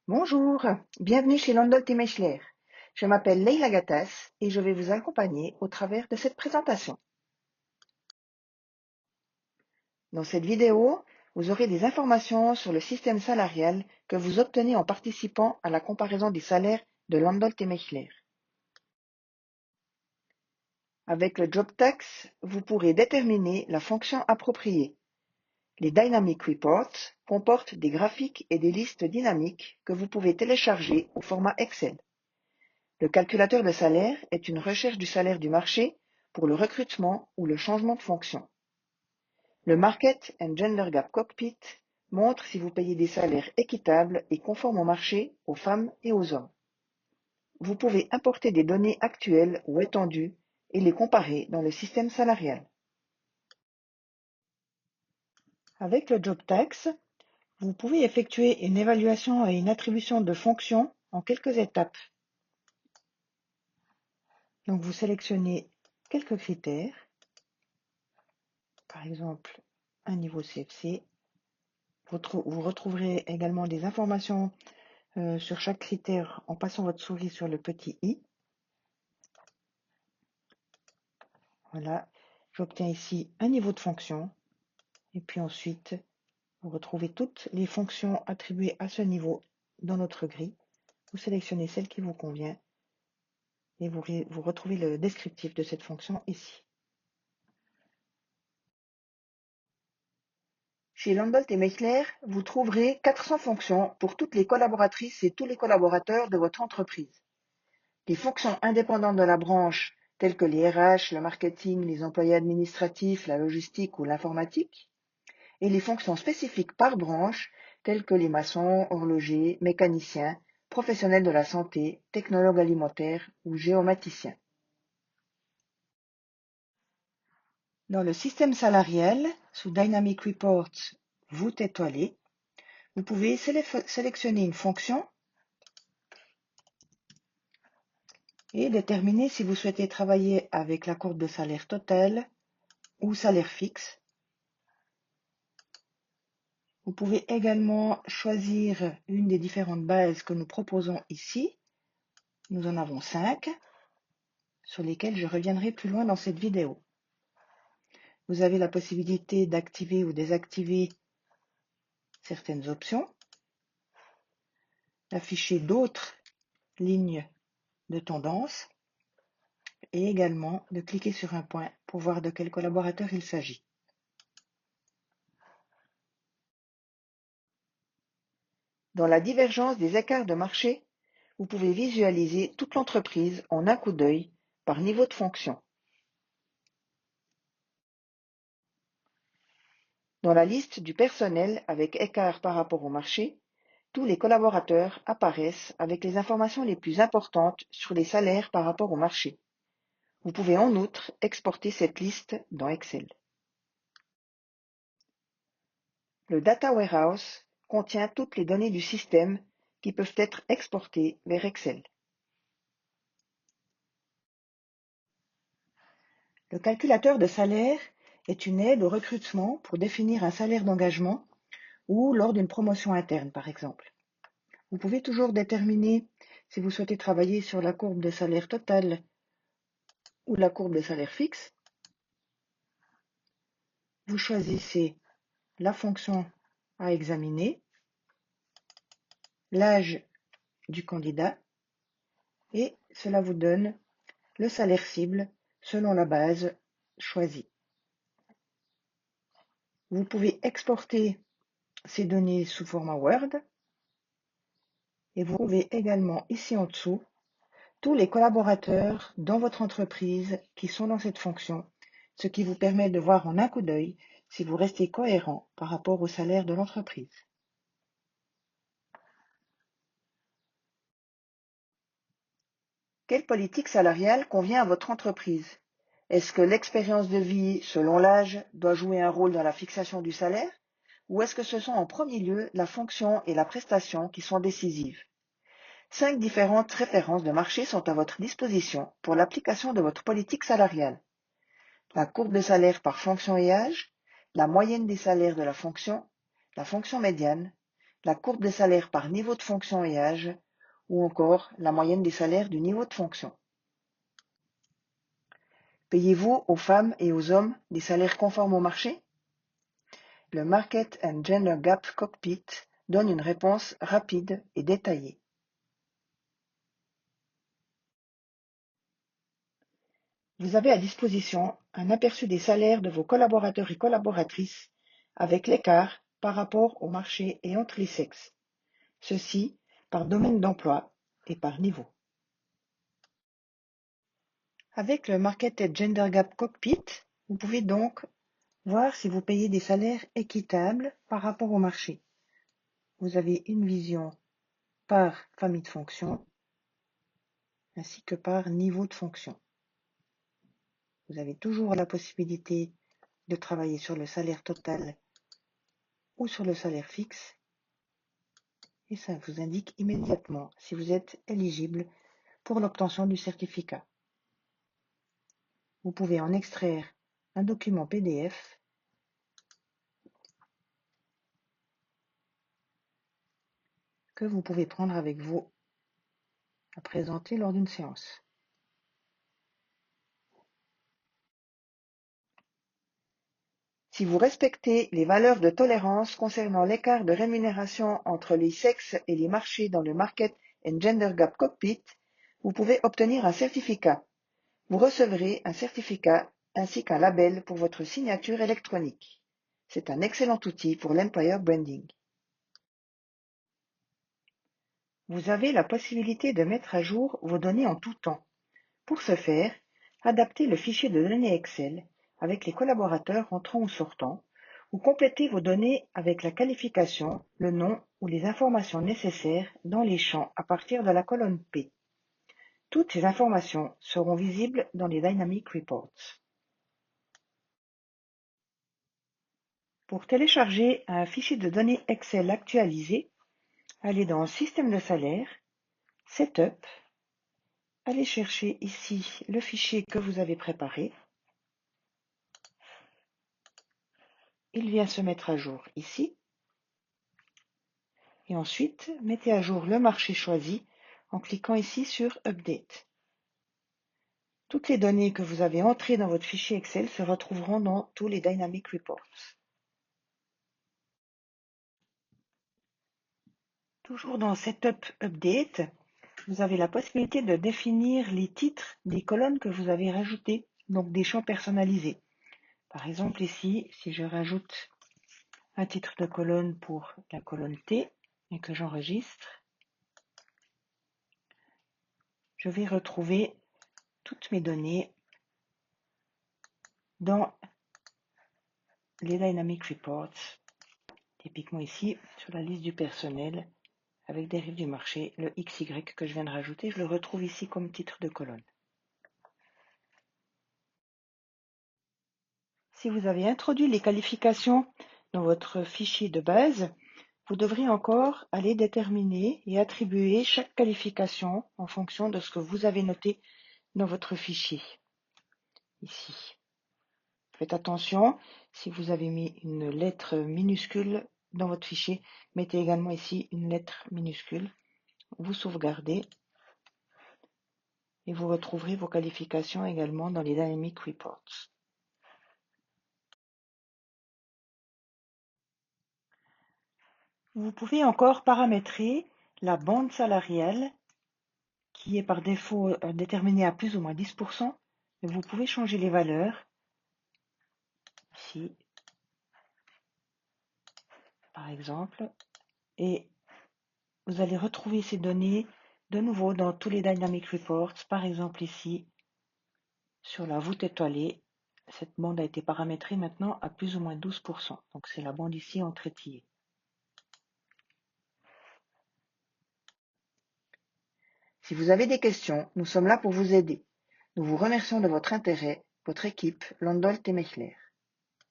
Bonjour, bienvenue chez Landolt et Mechler. Je m'appelle Leila Gattas et je vais vous accompagner au travers de cette présentation. Dans cette vidéo, vous aurez des informations sur le système salarial que vous obtenez en participant à la comparaison des salaires de Landolt et Mechler. Avec le Job Tax, vous pourrez déterminer la fonction appropriée. Les Dynamic Reports comportent des graphiques et des listes dynamiques que vous pouvez télécharger au format Excel. Le calculateur de salaire est une recherche du salaire du marché pour le recrutement ou le changement de fonction. Le Market and Gender Gap Cockpit montre si vous payez des salaires équitables et conformes au marché aux femmes et aux hommes. Vous pouvez importer des données actuelles ou étendues et les comparer dans le système salarial. Avec le Job Tax, vous pouvez effectuer une évaluation et une attribution de fonctions en quelques étapes. Donc vous sélectionnez quelques critères, par exemple un niveau CFC. Vous retrouverez également des informations sur chaque critère en passant votre souris sur le petit i. Voilà, j'obtiens ici un niveau de fonction et puis ensuite vous retrouvez toutes les fonctions attribuées à ce niveau dans notre grille. Vous sélectionnez celle qui vous convient et vous retrouvez le descriptif de cette fonction ici. Chez Landolt et Mechler, vous trouverez 400 fonctions pour toutes les collaboratrices et tous les collaborateurs de votre entreprise. Les fonctions indépendantes de la branche, telles que les RH, le marketing, les employés administratifs, la logistique ou l'informatique, et les fonctions spécifiques par branche, telles que les maçons, horlogers, mécaniciens, professionnels de la santé, technologues alimentaires ou géomaticiens. Dans le système salarial, sous Dynamic Reports, voûte étoilée, vous pouvez sélectionner une fonction et déterminer si vous souhaitez travailler avec la courbe de salaire total ou salaire fixe. Vous pouvez également choisir une des différentes bases que nous proposons ici. Nous en avons 5, sur lesquelles je reviendrai plus loin dans cette vidéo. Vous avez la possibilité d'activer ou désactiver certaines options, d'afficher d'autres lignes de tendance et également de cliquer sur un point pour voir de quel collaborateur il s'agit. Dans la divergence des écarts de marché, vous pouvez visualiser toute l'entreprise en un coup d'œil par niveau de fonction. Dans la liste du personnel avec écart par rapport au marché, tous les collaborateurs apparaissent avec les informations les plus importantes sur les salaires par rapport au marché. Vous pouvez en outre exporter cette liste dans Excel. Le Data Warehouse contient toutes les données du système qui peuvent être exportées vers Excel. Le calculateur de salaire est une aide au recrutement pour définir un salaire d'engagement ou lors d'une promotion interne, par exemple. Vous pouvez toujours déterminer si vous souhaitez travailler sur la courbe de salaire total ou la courbe de salaire fixe. Vous choisissez la fonction à examiner, l'âge du candidat et cela vous donne le salaire cible selon la base choisie. Vous pouvez exporter ces données sous format Word et vous trouvez également ici en dessous tous les collaborateurs dans votre entreprise qui sont dans cette fonction, ce qui vous permet de voir en un coup d'œil si vous restez cohérent par rapport au salaire de l'entreprise. Quelle politique salariale convient à votre entreprise? Est-ce que l'expérience de vie, selon l'âge, doit jouer un rôle dans la fixation du salaire? Ou est-ce que ce sont en premier lieu la fonction et la prestation qui sont décisives? 5 différentes références de marché sont à votre disposition pour l'application de votre politique salariale. La courbe de salaire par fonction et âge, la moyenne des salaires de la fonction médiane, la courbe des salaires par niveau de fonction et âge, ou encore la moyenne des salaires du niveau de fonction. Payez-vous aux femmes et aux hommes des salaires conformes au marché? Le Market and Gender Gap Cockpit donne une réponse rapide et détaillée. Vous avez à disposition un aperçu des salaires de vos collaborateurs et collaboratrices avec l'écart par rapport au marché et entre les sexes, ceci par domaine d'emploi et par niveau. Avec le Market and Gender Gap Cockpit, vous pouvez donc voir si vous payez des salaires équitables par rapport au marché. Vous avez une vision par famille de fonction ainsi que par niveau de fonction. Vous avez toujours la possibilité de travailler sur le salaire total ou sur le salaire fixe et ça vous indique immédiatement si vous êtes éligible pour l'obtention du certificat. Vous pouvez en extraire un document PDF que vous pouvez prendre avec vous à présenter lors d'une séance. Si vous respectez les valeurs de tolérance concernant l'écart de rémunération entre les sexes et les marchés dans le Market and Gender Gap Cockpit, vous pouvez obtenir un certificat. Vous recevrez un certificat ainsi qu'un label pour votre signature électronique. C'est un excellent outil pour l'employer branding. Vous avez la possibilité de mettre à jour vos données en tout temps. Pour ce faire, adaptez le fichier de données Excel avec les collaborateurs entrant ou sortant, ou complétez vos données avec la qualification, le nom ou les informations nécessaires dans les champs à partir de la colonne P. Toutes ces informations seront visibles dans les Dynamic Reports. Pour télécharger un fichier de données Excel actualisé, allez dans Système de salaire, Setup, allez chercher ici le fichier que vous avez préparé. Il vient se mettre à jour ici. Et ensuite, mettez à jour le marché choisi en cliquant ici sur Update. Toutes les données que vous avez entrées dans votre fichier Excel se retrouveront dans tous les Dynamic Reports. Toujours dans Setup Update, vous avez la possibilité de définir les titres des colonnes que vous avez rajoutées, donc des champs personnalisés. Par exemple ici, si je rajoute un titre de colonne pour la colonne T et que j'enregistre, je vais retrouver toutes mes données dans les Dynamic Reports, typiquement ici sur la liste du personnel avec des rives du marché, le XY que je viens de rajouter, je le retrouve ici comme titre de colonne. Si vous avez introduit les qualifications dans votre fichier de base, vous devrez encore aller déterminer et attribuer chaque qualification en fonction de ce que vous avez noté dans votre fichier. Ici. Faites attention, si vous avez mis une lettre minuscule dans votre fichier, mettez également ici une lettre minuscule. Vous sauvegardez et vous retrouverez vos qualifications également dans les Dynamic Reports. Vous pouvez encore paramétrer la bande salariale qui est par défaut déterminée à plus ou moins 10%. Mais vous pouvez changer les valeurs ici, par exemple, et vous allez retrouver ces données de nouveau dans tous les Dynamic Reports, par exemple ici, sur la voûte étoilée. Cette bande a été paramétrée maintenant à plus ou moins 12%. Donc c'est la bande ici en trétillé. Si vous avez des questions, nous sommes là pour vous aider. Nous vous remercions de votre intérêt, votre équipe, Landolt et Mechler.